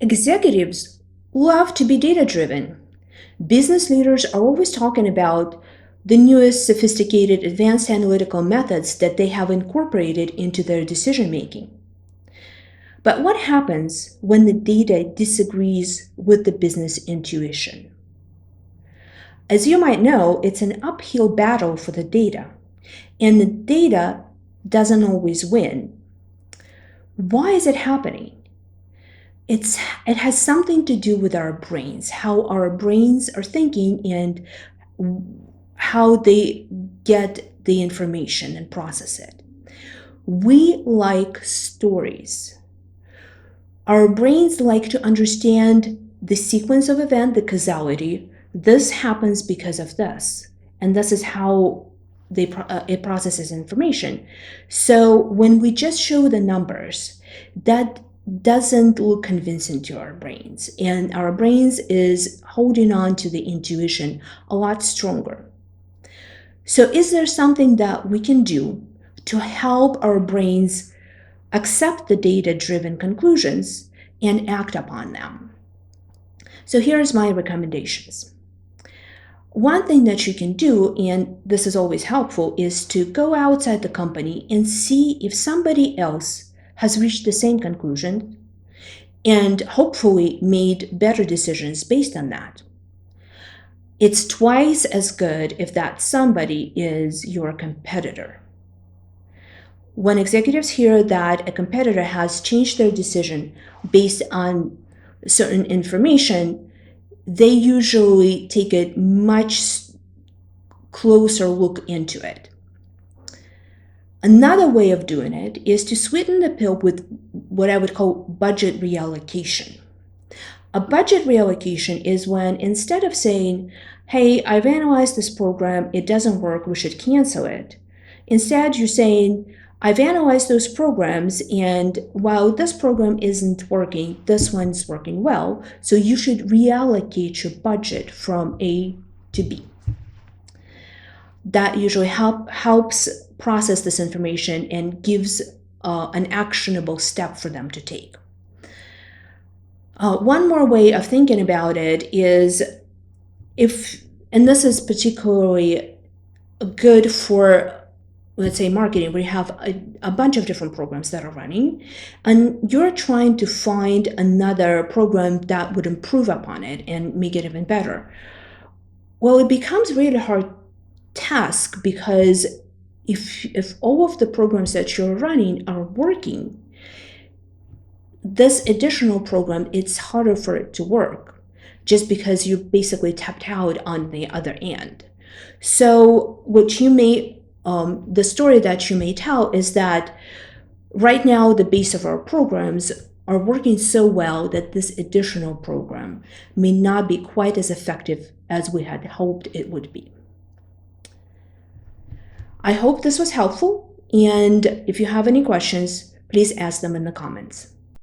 Executives love to be data-driven. Business leaders are always talking about the newest sophisticated advanced analytical methods that they have incorporated into their decision-making. But what happens when the data disagrees with the business intuition? As you might know, it's an uphill battle for the data, and the data doesn't always win. Why is it happening? It has something to do with our brains, how our brains are thinking and how they get the information and process it. We like stories. Our brains like to understand the sequence of event, the causality. This happens because of this, and this is how it processes information. So when we just show the numbers, that doesn't look convincing to our brains, and our brains is holding on to the intuition a lot stronger. So is there something that we can do to help our brains accept the data-driven conclusions and act upon them? So here's my recommendations. One thing that you can do, and this is always helpful, is to go outside the company and see if somebody else has reached the same conclusion and hopefully made better decisions based on that. It's twice as good if that somebody is your competitor. When executives hear that a competitor has changed their decision based on certain information, they usually take a much closer look into it. Another way of doing it is to sweeten the pill with what I would call budget reallocation. A budget reallocation is when instead of saying, hey, I've analyzed this program, it doesn't work, we should cancel it. Instead, you're saying, I've analyzed those programs, and while this program isn't working, this one's working well, so you should reallocate your budget from A to B. That usually helps process this information and gives an actionable step for them to take. One more way of thinking about it is and this is particularly good for, let's say, marketing, where you have a bunch of different programs that are running, and you're trying to find another program that would improve upon it and make it even better. Well, it becomes really hard task because if all of the programs that you're running are working, this additional program, it's harder for it to work just because you basically tapped out on the other end. So what you may, the story that you may tell is that right now the base of our programs are working so well that this additional program may not be quite as effective as we had hoped it would be. I hope this was helpful, and if you have any questions, please ask them in the comments.